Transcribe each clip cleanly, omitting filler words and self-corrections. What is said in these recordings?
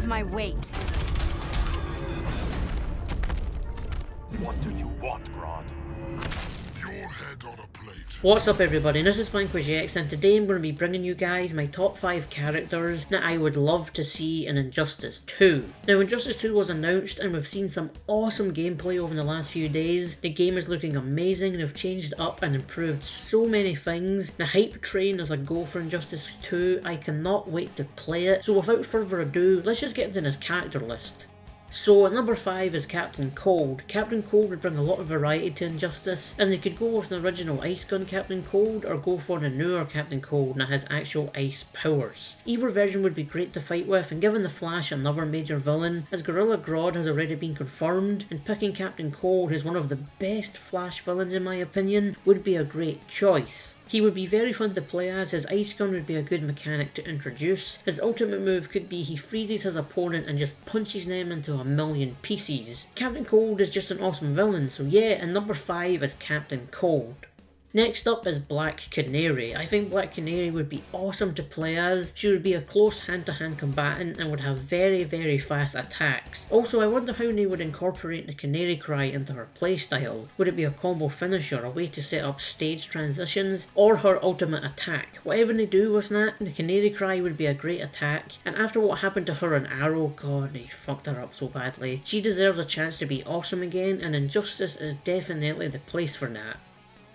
above my weight. What do you want, Grodd? Your head on a plate. What's up everybody, this is VanquishX and today I'm going to be bringing you guys my top 5 characters that I would love to see in Injustice 2. Now Injustice 2 was announced and we've seen some awesome gameplay over the last few days. The game is looking amazing and they've changed up and improved so many things. The hype train is a go for Injustice 2, I cannot wait to play it. So without further ado, let's just get into this character list. So at number 5 is Captain Cold. Captain Cold would bring a lot of variety to Injustice, and they could go with an original Ice Gun Captain Cold or go for the newer Captain Cold that has actual ice powers. Either version would be great to fight with, and given the Flash another major villain, as Gorilla Grodd has already been confirmed, and picking Captain Cold, who's one of the best Flash villains in my opinion, would be a great choice. He would be very fun to play as, his Ice Gun would be a good mechanic to introduce. His ultimate move could be he freezes his opponent and just punches them into a million pieces. Captain Cold is just an awesome villain, so yeah, and number 5 is Captain Cold. Next up is Black Canary. I think Black Canary would be awesome to play as. She would be a close hand-to-hand combatant and would have very fast attacks. Also, I wonder how they would incorporate the Canary Cry into her playstyle. Would it be a combo finisher, a way to set up stage transitions, or her ultimate attack? Whatever they do with that, the Canary Cry would be a great attack, and after what happened to her in Arrow, god, they fucked her up so badly. She deserves a chance to be awesome again, and Injustice is definitely the place for that.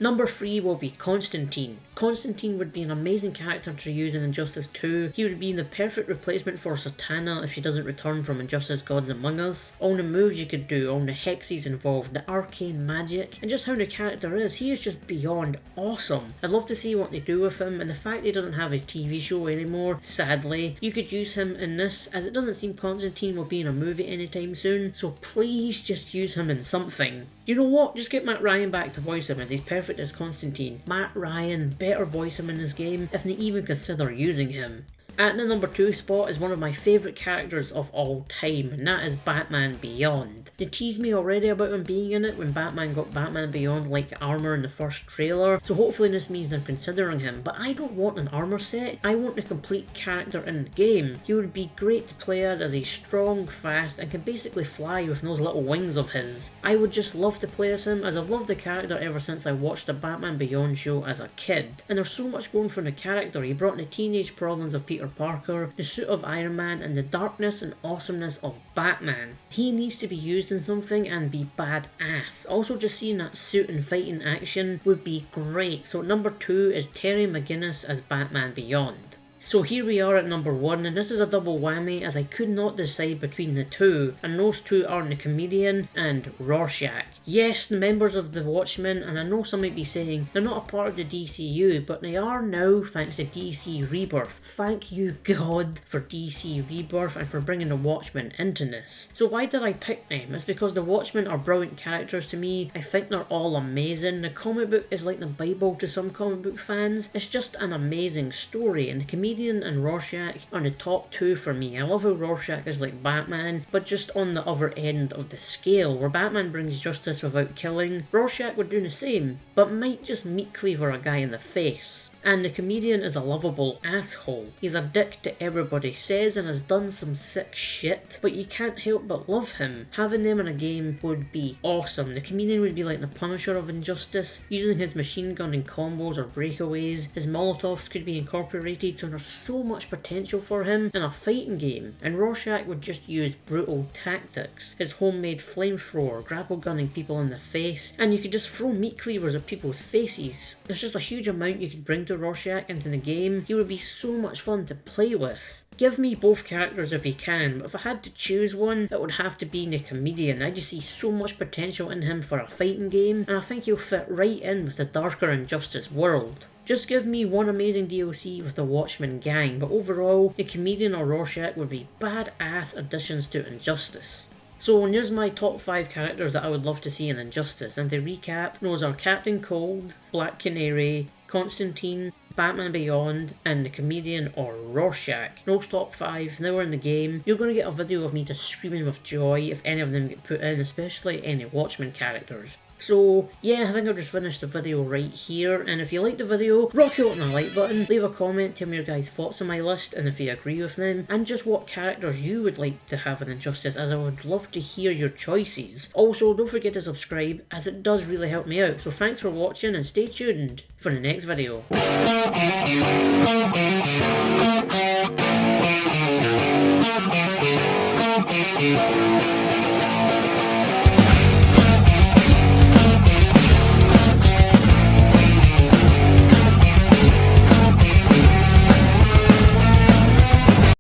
Number 3 will be Constantine. Constantine would be an amazing character to use in Injustice 2. He would be the perfect replacement for Satana if she doesn't return from Injustice Gods Among Us. All the moves you could do, all the hexes involved, the arcane magic, and just how the character is, he is just beyond awesome. I'd love to see what they do with him, and the fact he doesn't have his TV show anymore, sadly, you could use him in this, as it doesn't seem Constantine will be in a movie anytime soon, so please just use him in something. You know what, just get Matt Ryan back to voice him, as he's perfect as Constantine. Matt Ryan, better voice him in this game if they even consider using him. At the number 2 spot is one of my favourite characters of all time, and that is Batman Beyond. They teased me already about him being in it when Batman got Batman Beyond like armour in the first trailer, so hopefully this means they're considering him, but I don't want an armour set, I want the complete character in the game. He would be great to play as he's strong, fast, and can basically fly with those little wings of his. I would just love to play as him, as I've loved the character ever since I watched the Batman Beyond show as a kid, and there's so much going for the character. He brought the teenage problems of Peter Parker, the suit of Iron Man, and the darkness and awesomeness of Batman. He needs to be used in something and be badass. Also, just seeing that suit and fighting action would be great. So number 2 is Terry McGinnis as Batman Beyond. So here we are at number 1, and this is a double whammy as I could not decide between the two, and those two are the Comedian and Rorschach. Yes, the members of the Watchmen, and I know some might be saying they're not a part of the DCU, but they are now thanks to DC Rebirth. Thank you God for DC Rebirth and for bringing the Watchmen into this. So why did I pick them? It's because the Watchmen are brilliant characters to me. I think they're all amazing. The comic book is like the Bible to some comic book fans. It's just an amazing story, and the Comedian and Rorschach are the top 2 for me. I love how Rorschach is like Batman, but just on the other end of the scale, where Batman brings justice without killing, Rorschach would do the same, but might just meat cleaver a guy in the face. And the Comedian is a lovable asshole. He's a dick to everybody, says and has done some sick shit, but you can't help but love him. Having them in a game would be awesome. The Comedian would be like the Punisher of Injustice, using his machine gun in combos or breakaways. His Molotovs could be incorporated, so there's so much potential for him in a fighting game. And Rorschach would just use brutal tactics. His homemade flamethrower, grapple gunning people in the face, and you could just throw meat cleavers at people's faces. There's just a huge amount you could bring to Rorschach into the game. He would be so much fun to play with. Give me both characters if you can, but if I had to choose one, it would have to be the Comedian. I just see so much potential in him for a fighting game, and I think he'll fit right in with the darker Injustice world. Just give me one amazing DLC with the Watchmen gang, but overall, the Comedian or Rorschach would be badass additions to Injustice. So here's my top 5 characters that I would love to see in Injustice, and to recap, those are Captain Cold, Black Canary, Constantine, Batman Beyond, and the Comedian or Rorschach. Those top 5 now are in the game. You're going to get a video of me just screaming with joy if any of them get put in, especially any Watchmen characters. So yeah, I think I'll just finish the video right here, and if you like the video, rock out on the like button, leave a comment, tell me your guys' thoughts on my list, and if you agree with them, and just what characters you would like to have in Injustice, as I would love to hear your choices. Also, don't forget to subscribe, as it does really help me out. So thanks for watching, and stay tuned for the next video.